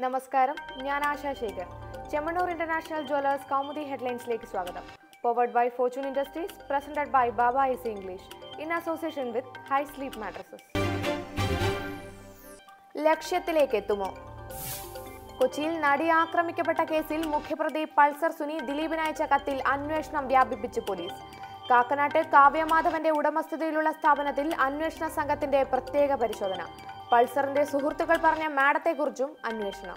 നമസ്കാരം, ഞാൻ Asha Shekhar. Chemmannur international Jewellers Kaumudi ഹെഡ്ലൈൻസിലേക്ക് സ്വാഗതം. Powered by Fortune industries, presented by Baba easy English in association with high sleep mattresses. ലക്ഷ്യത്തിലേക്ക് എത്തുമോ? കൊച്ചിയിൽ നടി ആക്രമിക്കപ്പെട്ട കേസിൽ മുഖ്യപ്രതി പൾസർ സുനി ദിലീപിനയച്ച കത്തിൽ അന്വേഷണം വ്യാപിപ്പിച്ച് പോലീസ്. കാക്കനാട്ട് കാവ്യമാധവന്റെ ഉടമസ്ഥതയിലുള്ള സ്ഥാപനത്തിൽ അന്വേഷണ സംഘത്തിന്റെ പ്രത്യേക പരിശോധന. പൾസറിന്റെ സുഹൃത്തുക്കൾ പറഞ്ഞ മാഡത്തെക്കുറിച്ചും അന്വേഷണം.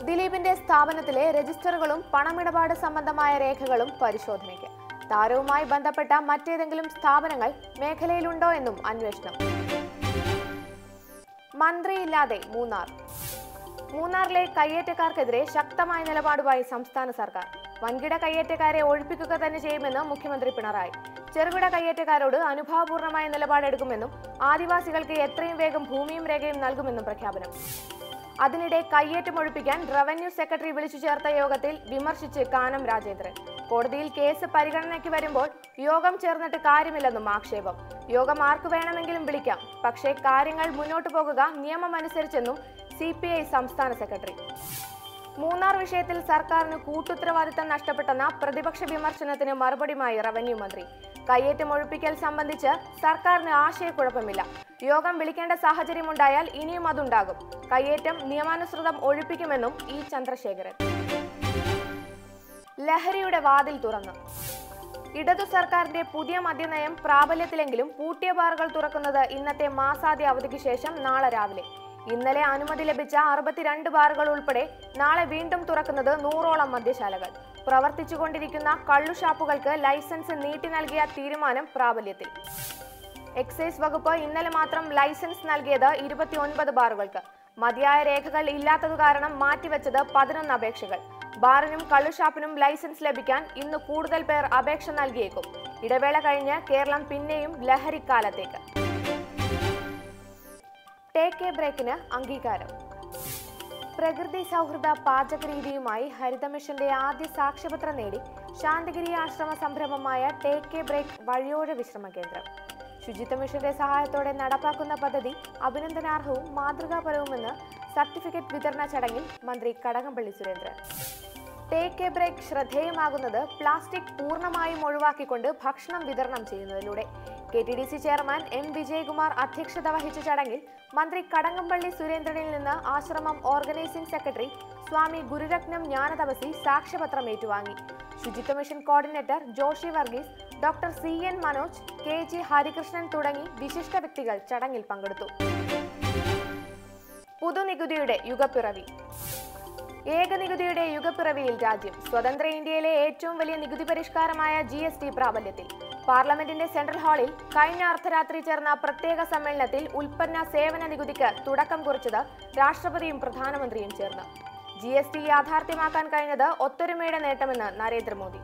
ദിലീപിന്റെ സ്ഥാപനത്തിലെ രജിസ്റ്ററുകളും പണമിടപാട് സംബന്ധമായ രേഖകളും പരിശോധനയ്ക്ക്. താരവുമായി ബന്ധപ്പെട്ട മറ്റേതെങ്കിലും സ്ഥാപനങ്ങൾ മേഖലയിലുണ്ടോ എന്നും അന്വേഷണം. മന്ത്രിയില്ലാതെ മൂന്നാറിലെ കയ്യേറ്റക്കാർക്കെതിരെ ശക്തമായ നിലപാടുമായി സംസ്ഥാന സർക്കാർ. വൻകിട കയ്യേറ്റക്കാരെ ഒഴിപ്പിക്കുക തന്നെ ചെയ്യുമെന്ന് മുഖ്യമന്ത്രി പിണറായി. ചെറുകിട കയ്യേറ്റക്കാരോട് അനുഭാവപൂർണമായ നിലപാടെടുക്കുമെന്നും ആദിവാസികൾക്ക് എത്രയും വേഗം ഭൂമിയും രേഖയും നൽകുമെന്നും പ്രഖ്യാപനം. അതിനിടെ കയ്യേറ്റം ഒഴിപ്പിക്കാൻ റവന്യൂ സെക്രട്ടറി വിളിച്ചു ചേർത്ത യോഗത്തിൽ വിമർശിച്ച് കാനം രാജേന്ദ്രൻ. കോടതിയിൽ കേസ് പരിഗണനയ്ക്ക് വരുമ്പോൾ യോഗം ചേർന്നിട്ട് കാര്യമില്ലെന്നും ആക്ഷേപം. യോഗം ആർക്ക് വേണമെങ്കിലും വിളിക്കാം, പക്ഷേ കാര്യങ്ങൾ മുന്നോട്ടു പോകുക നിയമമനുസരിച്ചെന്നും CPI സംസ്ഥാന സെക്രട്ടറി. മൂന്നാർ വിഷയത്തിൽ സർക്കാരിന് കൂട്ടുത്തരവാദിത്തം നഷ്ടപ്പെട്ടെന്ന പ്രതിപക്ഷ വിമർശനത്തിന് മറുപടിയുമായി റവന്യൂ മന്ത്രി. കയ്യേറ്റം ഒഴിപ്പിക്കൽ സംബന്ധിച്ച് സർക്കാരിന് ആശയക്കുഴപ്പമില്ല. യോഗം വിളിക്കേണ്ട സാഹചര്യമുണ്ടായാൽ ഇനിയും അതുണ്ടാകും. കയ്യേറ്റം നിയമാനുസൃതം ഒഴിപ്പിക്കുമെന്നും E. ചന്ദ്രശേഖരൻ. ലഹരിയുടെ വാതിൽ തുറന്നു. ഇടതു സർക്കാരിന്റെ പുതിയ മദ്യനയം പ്രാബല്യത്തിലെങ്കിലും പൂട്ടിയ ബാറുകൾ തുറക്കുന്നത് ഇന്നത്തെ മാസാദ്യ അവധിക്ക് ശേഷം നാളെ രാവിലെ. ഇന്നലെ അനുമതി ലഭിച്ച 62 ബാറുകൾ ഉൾപ്പെടെ നാളെ വീണ്ടും തുറക്കുന്നത് 100ഓളം മദ്യശാലകൾ. പ്രവർത്തിച്ചുകൊണ്ടിരിക്കുന്ന കള്ളുഷാപ്പുകൾക്ക് ലൈസൻസ് നീട്ടി നൽകിയ തീരുമാനം പ്രാബല്യത്തിൽ. എക്സൈസ് വകുപ്പ് ഇന്നലെ മാത്രം ലൈസൻസ് നൽകിയത് 29 ബാറുകൾക്ക്. മതിയായ രേഖകൾ ഇല്ലാത്തതു കാരണം മാറ്റിവെച്ചത് 11 അപേക്ഷകൾ. ബാറിനും കള്ളുഷാപ്പിനും ലൈസൻസ് ലഭിക്കാൻ ഇന്ന് കൂടുതൽ പേർ അപേക്ഷ നൽകിയേക്കും. ഇടവേള കഴിഞ്ഞ് കേരളം പിന്നെയും ലഹരിക്കാലത്തേക്ക്. ടേക്ക് എ ബ്രേക്കിന് അംഗീകാരം. പ്രകൃതി സൗഹൃദ പാചകരീതിയുമായി ഹരിതമിഷന്റെ ആദ്യ സാക്ഷ്യപത്രം നേടി ശാന്തിഗിരി ആശ്രമ സംരംഭമായ ടേക്ക് എ ബ്രേക്ക് വഴിയോര വിശ്രമ കേന്ദ്രം. ശുചിത്വ മിഷന്റെ സഹായത്തോടെ നടപ്പാക്കുന്ന പദ്ധതി അഭിനന്ദനാർഹവും മാതൃകാപരവുമെന്ന് സർട്ടിഫിക്കറ്റ് വിതരണ ചടങ്ങിൽ മന്ത്രി Kadakampally Surendran. Take a break ശ്രദ്ധേയമാകുന്നത് പ്ലാസ്റ്റിക് പൂർണ്ണമായും ഒഴിവാക്കിക്കൊണ്ട് ഭക്ഷണം വിതരണം ചെയ്യുന്നതിലൂടെ. KTDC chairman M. വിജയകുമാർ അധ്യക്ഷത വഹിച്ച ചടങ്ങിൽ മന്ത്രി കടകംപള്ളി സുരേന്ദ്രനിൽ നിന്ന് ആശ്രമം ഓർഗനൈസിംഗ് സെക്രട്ടറി സ്വാമി ഗുരുരത്നം ജ്ഞാനതപസി സാക്ഷ്യപത്രം ഏറ്റുവാങ്ങി. Suchitwa mission coordinator Joshi Varghese, doctor CN Manoj, KG Harikrishnan തുടങ്ങി വിശിഷ്ട വ്യക്തികൾ ചടങ്ങിൽ പങ്കെടുത്തു. പുതുനികുതിയുടെ യുഗപ്പിറവി. ഏകനികുതിയുടെ യുഗപ്പിറവിയിൽ രാജ്യം. സ്വതന്ത്ര ഇന്ത്യയിലെ ഏറ്റവും വലിയ നികുതി പരിഷ്കാരമായ GST പ്രാബല്യത്തിൽ. പാർലമെന്റിന്റെ സെൻട്രൽ ഹാളിൽ കഴിഞ്ഞ അർദ്ധരാത്രി ചേർന്ന പ്രത്യേക സമ്മേളനത്തിൽ ഉൽപ്പന്ന സേവന നികുതിക്ക് തുടക്കം കുറിച്ചത് രാഷ്ട്രപതിയും പ്രധാനമന്ത്രിയും ചേർന്ന്. GST യാഥാർത്ഥ്യമാക്കാൻ കഴിഞ്ഞത് ഒത്തൊരുമയുടെ നേട്ടമെന്ന് നരേന്ദ്രമോദി.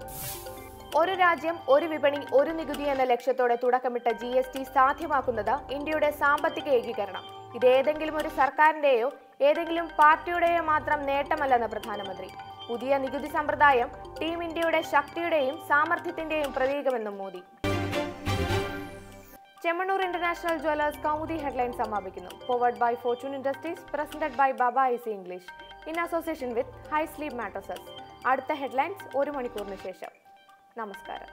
ഒരു രാജ്യം ഒരു വിപണി ഒരു നികുതി എന്ന ലക്ഷ്യത്തോടെ തുടക്കമിട്ട GST സാധ്യമാക്കുന്നത് ഇന്ത്യയുടെ സാമ്പത്തിക ഏകീകരണം. ഇത് ഏതെങ്കിലും ഒരു സർക്കാരിന്റെയോ ഏതെങ്കിലും പാർട്ടിയുടെയോ മാത്രം നേട്ടമല്ലെന്ന് പ്രധാനമന്ത്രി. പുതിയ നികുതി സമ്പ്രദായം ടീം ഇന്ത്യയുടെ ശക്തിയുടെയും സാമർഥ്യത്തിന്റെയും പ്രതീകമെന്നും Modi. Chemmanur international Jewellers Kaumudi headline സമാപിക്കുന്നു. Powered by Fortune industries, presented by Baba easy English in association with high sleep mattresses. അടുത്ത ഹെഡ്ലൈൻസ് 1 മണിക്കൂറിന് ശേഷം. നമസ്കാരം.